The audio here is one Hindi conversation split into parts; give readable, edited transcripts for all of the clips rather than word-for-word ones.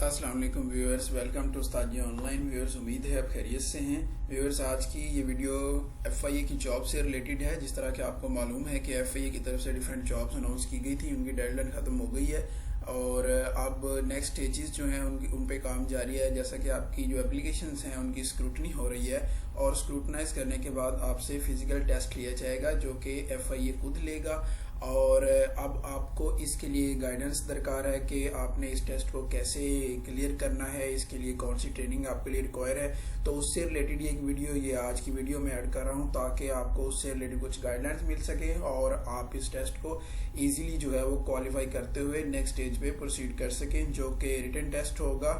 अस्सलाम वालेकुम viewers, welcome to Ustad online. Viewers, उम्मीद है आप खैरियत से हैं। व्यूअर्स, आज की ये वीडियो एफआईए की जॉब से रिलेटेड है। जिस तरह कि आपको मालूम है कि एफआईए की तरफ से डिफरेंट जॉब्स अनाउंस की गई थी, उनकी डेडलाइन ख़त्म हो गई है और अब नेक्स्ट स्टेजेस जो हैं उन पे काम जारी है। जैसा कि आपकी जो एप्लीकेशंस हैं उनकी स्क्रूटनी हो रही है और स्क्रूटनाइज करने के बाद आपसे फिजिकल टेस्ट लिया जाएगा जो कि एफआईए खुद लेगा। और अब आपको इसके लिए गाइडेंस दरकार है कि आपने इस टेस्ट को कैसे क्लियर करना है, इसके लिए कौन सी ट्रेनिंग आपके लिए रिक्वायर है। तो उससे रिलेटेड एक वीडियो ये आज की वीडियो में ऐड कर रहा हूँ ताकि आपको उससे रिलेटेड कुछ गाइडलाइंस मिल सके और आप इस टेस्ट को इजीली जो है वो क्वालिफाई करते हुए नेक्स्ट स्टेज पे प्रोसीड कर सकें, जो कि रिटन टेस्ट होगा।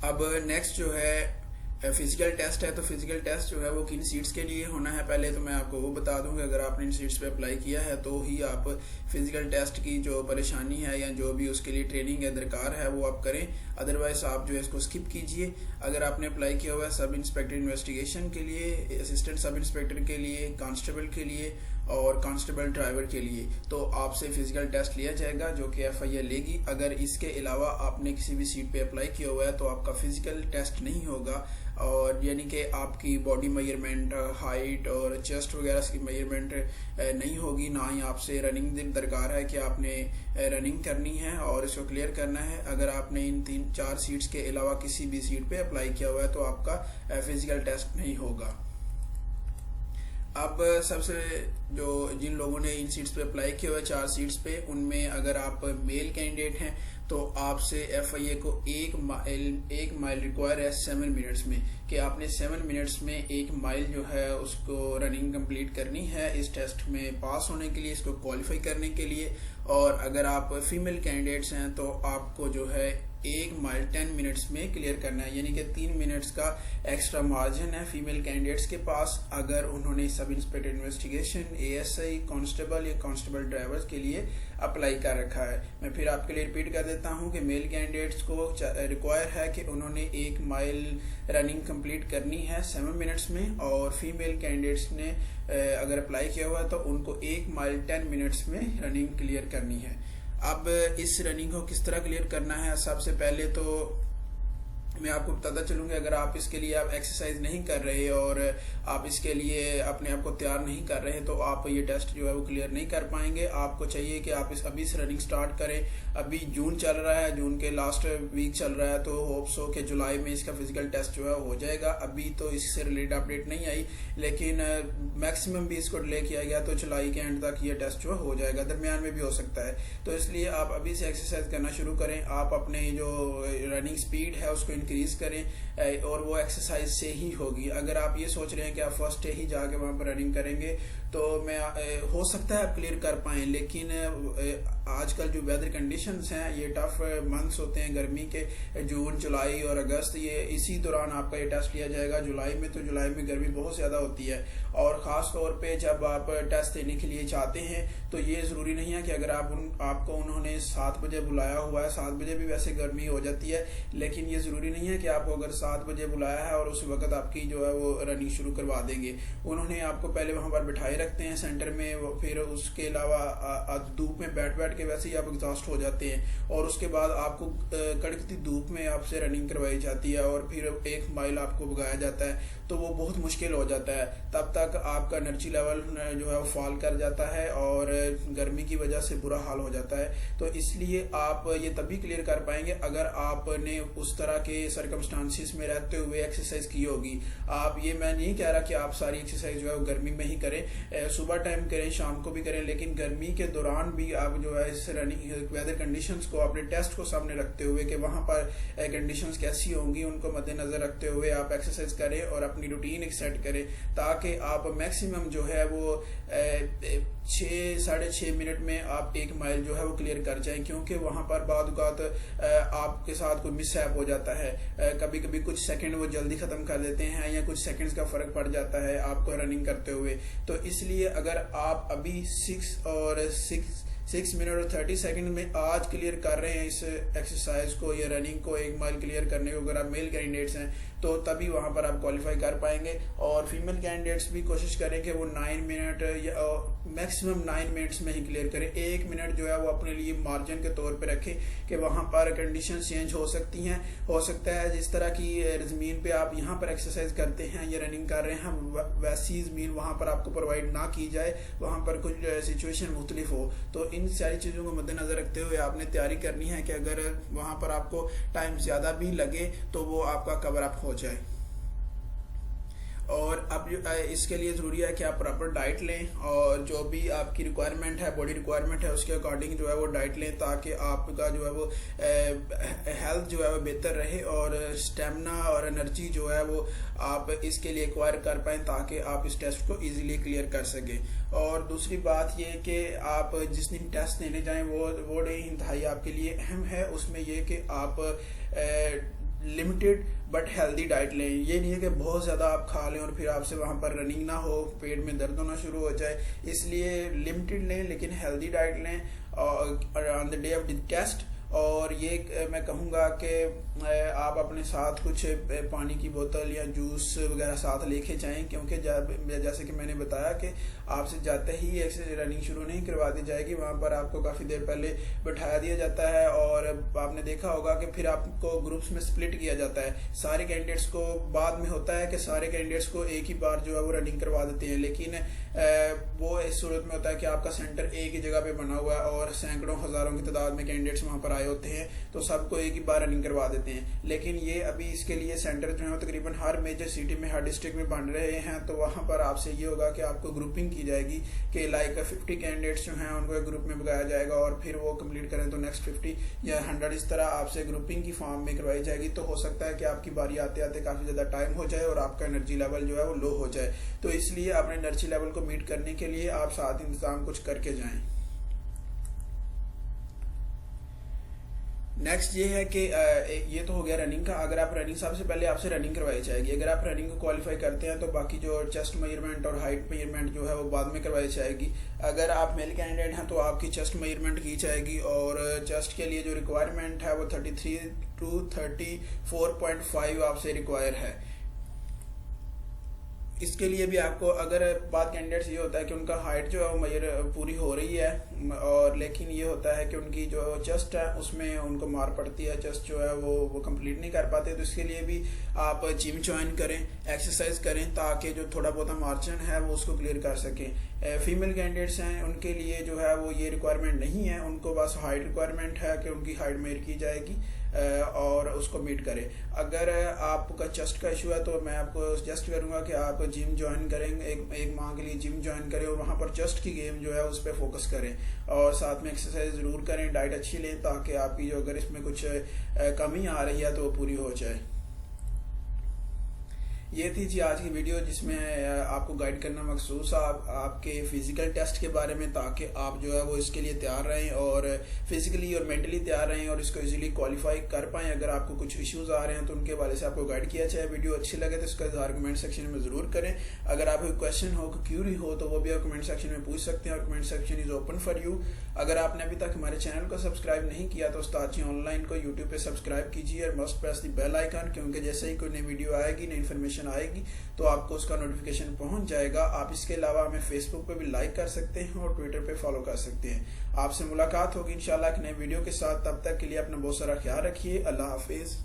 अब नेक्स्ट जो है फिजिकल टेस्ट है। तो फिजिकल टेस्ट जो है वो किन सीट्स के लिए होना है, पहले तो मैं आपको वो बता दूं कि अगर आपने इन सीट्स पे अप्लाई किया है तो ही आप फिजिकल टेस्ट की जो परेशानी है या जो भी उसके लिए ट्रेनिंग है दरकार है वो आप करें। अदरवाइज आप जो है इसको स्किप कीजिए। अगर आपने अप्लाई किया हुआ है सब इंस्पेक्टर इन्वेस्टिगेशन के लिए, असिस्टेंट सब इंस्पेक्टर के लिए, कांस्टेबल के लिए और कांस्टेबल ड्राइवर के लिए, तो आपसे फिजिकल टेस्ट लिया जाएगा जो कि एफआईए लेगी। अगर इसके अलावा आपने किसी भी सीट पे अप्लाई किया हुआ है तो आपका फिजिकल टेस्ट नहीं होगा और यानी कि आपकी बॉडी मेजरमेंट, हाइट और चेस्ट वगैरह की मेजरमेंट नहीं होगी। ना ही आपसे रनिंग दरकार है कि आपने रनिंग करनी है और इसको क्लियर करना है। अगर आपने इन 3-4 सीट्स के अलावा किसी भी सीट पे अप्लाई किया हुआ है तो आपका फिजिकल टेस्ट नहीं होगा। अब सबसे जो जिन लोगों ने इन सीट्स पे अप्लाई किया हुआ है 4 सीट्स पे, उनमें अगर आप मेल कैंडिडेट हैं तो आपसे एफआईए को एक माइल रिक्वायर है 7 मिनट्स में, कि आपने 7 मिनट्स में 1 माइल जो है उसको रनिंग कंप्लीट करनी है इस टेस्ट में पास होने के लिए, इसको क्वालिफाई करने के लिए। और अगर आप फीमेल कैंडिडेट्स हैं तो आपको जो है 1 माइल 10 मिनट्स में क्लियर करना है, यानी कि 3 मिनट्स का एक्स्ट्रा मार्जिन है फीमेल कैंडिडेट्स के पास अगर उन्होंने sub inspector investigation, ASI, constable या कांस्टेबल ड्राइवर्स के लिए अप्लाई कर रखा है। मैं फिर आपके लिए रिपीट कर देता हूं कि मेल कैंडिडेट्स को रिक्वायर है कि उन्होंने 1 माइल रनिंग कंप्लीट करनी है 7 मिनट्स में, और फीमेल कैंडिडेट्स ने अगर अप्लाई किया हुआ है तो उनको 1 माइल 10 मिनट्स में रनिंग क्लियर करनी है। अब इस रनिंग को किस तरह क्लियर करना है, सबसे पहले तो मैं आपको बताता चलूंगा। अगर आप इसके लिए आप एक्सरसाइज नहीं कर रहे और आप इसके लिए अपने आप को तैयार नहीं कर रहे तो आप ये टेस्ट जो है वो क्लियर नहीं कर पाएंगे। आपको चाहिए कि आप अभी से रनिंग स्टार्ट करें। अभी जून चल रहा है, जून के लास्ट वीक चल रहा है, तो होप्स हो कि जुलाई में इसका फिजिकल टेस्ट जो है हो जाएगा। अभी तो इससे रिलेटेड अपडेट नहीं आई, लेकिन मैक्सिमम भी इसको डिले किया गया तो जुलाई के एंड तक ये टेस्ट जो हो जाएगा, दरमियान में भी हो सकता है। तो इसलिए आप अभी से एक्सरसाइज करना शुरू करें। आप अपने जो रनिंग स्पीड है उसको इंक्रीज करें और वो एक्सरसाइज से ही होगी। अगर आप ये सोच रहे हैं कि आप फर्स्ट डे ही जाके वहां पर रनिंग करेंगे तो हो सकता है आप क्लियर कर पाएं, लेकिन आजकल जो वेदर कंडीशंस हैं ये टफ मंथ्स होते हैं गर्मी के, जून, जुलाई और अगस्त, ये इसी दौरान आपका ये टेस्ट लिया जाएगा। जुलाई में तो जुलाई में गर्मी बहुत ज्यादा होती है और खास तौर पे जब आप टेस्ट देने के लिए चाहते हैं तो ये जरूरी नहीं है कि अगर आपको उन्होंने 7 बजे बुलाया हुआ है, 7 बजे भी वैसे गर्मी हो जाती है, लेकिन ये जरूरी नहीं है कि आपको अगर 7 बजे बुलाया है और उस वक्त आपकी जो है वो रनिंग शुरू करवा देंगे। उन्होंने आपको पहले वहां पर बिठाए रखते हैं सेंटर में, फिर उसके अलावा धूप में बैठ के वैसे ही आप एग्जॉस्ट हो जाते हैं और उसके बाद आपको कड़कती धूप में आपसे रनिंग करवाई जाती है और फिर 1 माइल आपको भगाया जाता है, तो वो बहुत मुश्किल हो जाता है। तब तक आपका एनर्जी लेवल जो है वो फॉल कर जाता है और गर्मी की वजह से बुरा हाल हो जाता है। तो इसलिए आप ये तभी क्लियर कर पाएंगे अगर आपने उस तरह के सर्कमस्टांसिस में रहते हुए एक्सरसाइज की होगी। आप ये मैं नहीं कह रहा कि आप सारी एक्सरसाइज जो है वो गर्मी में ही करें, सुबह टाइम करें, शाम को भी करें, लेकिन गर्मी के दौरान भी आप जो है इस रनिंग वेदर कंडीशंस को अपने टेस्ट को सामने रखते हुए कि वहां पर कंडीशंस कैसी होंगी उनको मद्देनजर रखते हुए आप एक्सरसाइज करें और अपनी रूटीन एक सेट करें ताकि आप मैक्सिमम जो है वो 6-6.5 मिनट में आप 1 माइल जो है वो क्लियर कर जाएं, क्योंकि वहां पर बाद औक़ात आपके साथ कोई मिसहैप हो जाता है। कभी कभी कुछ सेकंड वो जल्दी खत्म कर देते हैं या कुछ सेकंड्स का फर्क पड़ जाता है आपको रनिंग करते हुए। तो इसलिए अगर आप अभी 6 मिनट और 30 सेकंड में आज क्लियर कर रहे हैं इस एक्सरसाइज को या रनिंग को 1 माइल क्लियर करने को, अगर आप मेल कैंडिडेट्स हैं तो तभी वहां पर आप क्वालिफाई कर पाएंगे। और फीमेल कैंडिडेट्स भी कोशिश करें कि वो 9 मिनट या मैक्सिमम 9 मिनट्स में ही क्लियर करें। 1 मिनट जो है वो अपने लिए मार्जिन के तौर पे रखें कि वहां पर कंडीशन चेंज हो सकती हैं। हो सकता है जिस तरह की ज़मीन पे आप यहाँ पर एक्सरसाइज करते हैं या रनिंग कर रहे हैं वैसी ज़मीन वहां पर आपको प्रोवाइड ना की जाए, वहां पर कुछ सिचुएशन मुख्तलिफ हो। तो इन सारी चीज़ों को मद्देनजर रखते हुए आपने तैयारी करनी है कि अगर वहां पर आपको टाइम ज़्यादा भी लगे तो वो आपका कवर अप हो जाए। और अब इसके लिए ज़रूरी है कि आप प्रॉपर डाइट लें और जो भी आपकी रिक्वायरमेंट है, बॉडी रिक्वायरमेंट है, उसके अकॉर्डिंग जो है वो डाइट लें ताकि आपका जो है वो हेल्थ जो है वो बेहतर रहे और स्टेमिना और एनर्जी जो है वो आप इसके लिए एक्वायर कर पाएँ ताकि आप इस टेस्ट को इजीली क्लियर कर सकें। और दूसरी बात ये कि आप जिस दिन टेस्ट देने जाएँ वो डे इंतहाई आपके लिए अहम है। उसमें ये कि आप लिमिटेड बट हेल्दी डाइट लें। ये नहीं है कि बहुत ज़्यादा आप खा लें और फिर आपसे वहाँ पर रनिंग ना हो, पेट में दर्द होना शुरू हो जाए। इसलिए लिमिटेड लें लेकिन हेल्दी डाइट लें on the day of the test. और ये मैं कहूँगा कि आप अपने साथ कुछ पानी की बोतल या जूस वगैरह साथ लेके जाएं, क्योंकि जैसे कि मैंने बताया कि आपसे जाते ही ऐसे रनिंग शुरू नहीं करवा दी जाएगी, वहाँ पर आपको काफ़ी देर पहले बैठाया दिया जाता है और आपने देखा होगा कि फिर आपको ग्रुप्स में स्प्लिट किया जाता है। सारे कैंडिडेट्स को बाद में होता है कि सारे कैंडिडेट्स को एक ही बार जो है वो रनिंग करवा देते हैं, लेकिन वो इस सूरत में होता है कि आपका सेंटर एक ही जगह पे बना हुआ है और सैकड़ों हज़ारों की तादाद में कैंडिडेट्स वहाँ पर आए होते हैं, तो सबको एक ही बार रनिंग करवा देते हैं। लेकिन ये अभी इसके लिए सेंटर जो है तकरीबन हर मेजर सिटी में, हर डिस्ट्रिक्ट में बन रहे हैं। तो वहाँ पर आपसे ये होगा कि आपको ग्रुपिंग की जाएगी कि लाइक 50 कैंडिडेट्स जो हैं उनको एक ग्रुप में लगाया जाएगा और फिर वो कंप्लीट करें तो नेक्स्ट 50 या 100 इस तरह आपसे ग्रुपिंग की फॉर्म में करवाई जाएगी। तो हो सकता है कि आपकी बारी आते आते काफ़ी ज़्यादा टाइम हो जाए और आपका एनर्जी लेवल जो है वो लो हो जाए। तो इसलिए अपने एनर्जी लेवल को मीट करने के लिए आप साथ इंतजाम कुछ करके जाएं। नेक्स्ट ये है कि ये तो हो गया रनिंग का। अगर आप रनिंग, सबसे पहले आपसे रनिंग करवाई जाएगी। अगर आप रनिंग को क्वालिफाई करते हैं तो बाकी जो चेस्ट मेजरमेंट और हाइट मेजरमेंट जो है वो बाद में करवाई जाएगी। अगर आप मेल कैंडिडेट हैं तो आपकी चेस्ट मेजरमेंट की जाएगी और चेस्ट के लिए जो रिक्वायरमेंट है वो 33 to 34.5 आपसे रिक्वायर है। इसके लिए भी आपको, अगर बात कैंडिडेट्स ये होता है कि उनका हाइट जो है वो मेजर पूरी हो रही है और लेकिन ये होता है कि उनकी जो चेस्ट है उसमें उनको मार पड़ती है, चेस्ट जो है वो कंप्लीट नहीं कर पाते, तो इसके लिए भी आप जिम ज्वाइन करें, एक्सरसाइज करें ताकि जो थोड़ा बहुत मार्जिन है वो उसको क्लियर कर सकें। फीमेल कैंडिडेट्स हैं उनके लिए जो है वो ये रिक्वायरमेंट नहीं है, उनको बस हाइट रिक्वायरमेंट है कि उनकी हाइट मेजर की जाएगी और उसको मीट करें। अगर आपका चेस्ट का इशू है तो मैं आपको सजेस्ट करूंगा कि आप जिम ज्वाइन करें, एक माह के लिए जिम ज्वाइन करें और वहाँ पर चेस्ट की गेम जो है उस पर फोकस करें और साथ में एक्सरसाइज ज़रूर करें, डाइट अच्छी लें ताकि आपकी जो अगर इसमें कुछ कमी आ रही है तो वो पूरी हो जाए। ये थी जी आज की वीडियो जिसमें आपको गाइड करना मखसूस आपके फिजिकल टेस्ट के बारे में, ताकि आप जो है वो इसके लिए तैयार रहें और फिजिकली और मेंटली तैयार रहें और इसको इजीली क्वालिफाई कर पाएं। अगर आपको कुछ इश्यूज आ रहे हैं तो उनके हवाले से आपको गाइड किया जाए। वीडियो अच्छी लगे तो इसका इज़हार कमेंट सेक्शन में ज़रूर करें। अगर आपको क्वेश्चन हो, क्यूरी हो तो वो भी आप कमेंट सेक्शन में पूछ सकते हैं और comment section is open for you. अगर आपने अभी तक हमारे चैनल को सब्सक्राइब नहीं किया तो उस्ताद जी ऑनलाइन को यूट्यूब पे सब्सक्राइब कीजिए और must press the bell icon, क्योंकि जैसे ही कोई नई वीडियो आएगी, नई इन्फॉर्मेशन आएगी तो आपको उसका नोटिफिकेशन पहुंच जाएगा। आप इसके अलावा हमें फेसबुक पे भी लाइक कर सकते हैं और ट्विटर पे फॉलो कर सकते हैं। आपसे मुलाकात होगी इंशाल्लाह एक नए वीडियो के साथ। तब तक के लिए अपना बहुत सारा ख्याल रखिए। अल्लाह हाफिज।